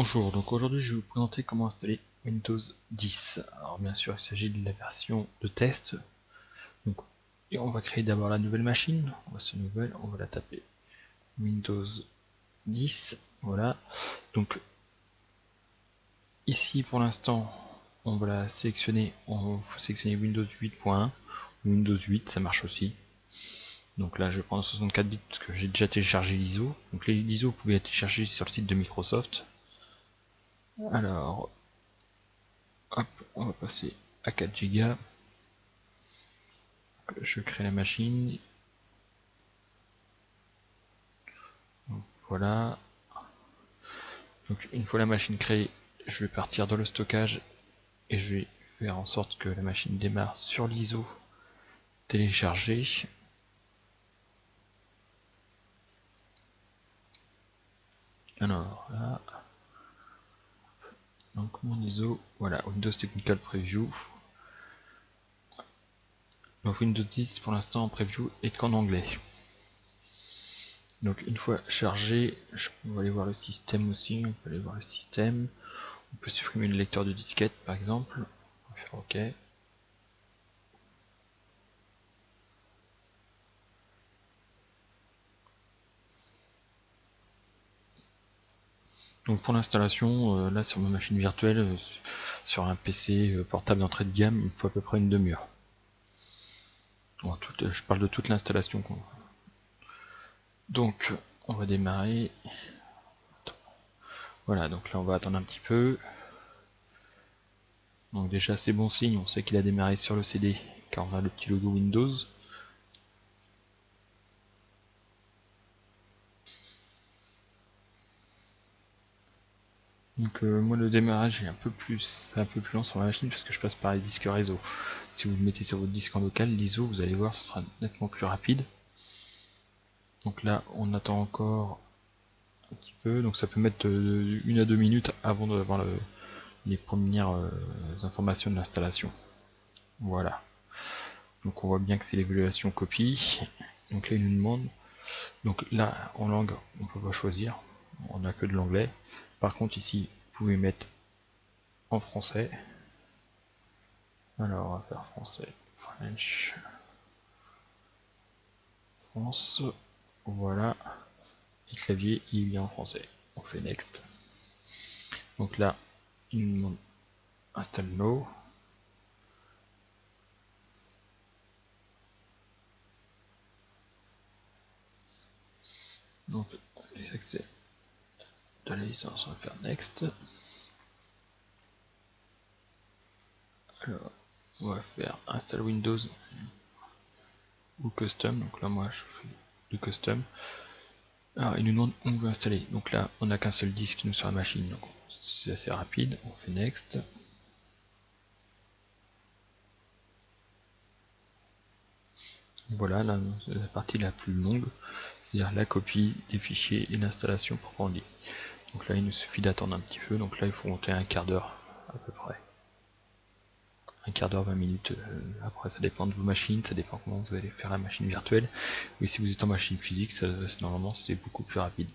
Bonjour, donc aujourd'hui je vais vous présenter comment installer Windows 10. Alors bien sûr il s'agit de la version de test. Donc, et on va créer d'abord la nouvelle machine, on va on va la taper Windows 10, voilà. Donc ici pour l'instant on va la sélectionner, on va sélectionner Windows 8.1, Windows 8 ça marche aussi. Donc là je vais prendre 64 bits parce que j'ai déjà téléchargé l'ISO. Donc l'ISO vous pouvez la télécharger sur le site de Microsoft. Alors hop, on va passer à 4 Go. Je crée la machine. Donc, voilà. Donc une fois la machine créée, je vais partir dans le stockage et je vais faire en sorte que la machine démarre sur l'ISO téléchargé. Alors là, donc mon ISO, voilà, Windows Technical Preview. Donc Windows 10 pour l'instant en preview est qu'en anglais. Donc une fois chargé, on va aller voir le système aussi, on peut aller voir le système. On peut supprimer le lecteur de disquette par exemple. On va faire OK. Donc pour l'installation, là sur ma machine virtuelle, sur un PC portable d'entrée de gamme, il me faut à peu près une demi-heure. Bon, je parle de toute l'installation. Donc on va démarrer. Voilà, donc là on va attendre un petit peu. Donc déjà c'est bon signe, on sait qu'il a démarré sur le CD car on a le petit logo Windows. Donc moi le démarrage est un peu plus lent sur ma machine parce que je passe par les disques réseau. Si vous le mettez sur votre disque en local, l'ISO, vous allez voir, ce sera nettement plus rapide. Donc là on attend encore un petit peu, donc ça peut mettre 1 à 2 minutes avant d'avoir les premières informations de l'installation. Voilà. Donc on voit bien que c'est l'évaluation copie. Donc là il nous demande. Donc là en langue on peut pas choisir. On n'a que de l'anglais. Par contre ici vous pouvez mettre en français. Alors on va faire français. French. France. Voilà. Et clavier il est en français. On fait next. Donc là il nous demande install now. Donc les accès de la licence, on va faire next. Alors on va faire install Windows ou custom. Donc là moi je fais du custom. Alors il nous demande où on veut installer. Donc là on n'a qu'un seul disque nous sur la machine, donc c'est assez rapide. On fait next. Voilà la partie la plus longue, c'est-à-dire la copie des fichiers et l'installation proprement dit. Donc là il nous suffit d'attendre un petit peu, donc là il faut monter un quart d'heure à peu près. Un quart d'heure, 20 minutes, après ça dépend de vos machines, ça dépend comment vous allez faire la machine virtuelle. Mais si vous êtes en machine physique, normalement c'est beaucoup plus rapide.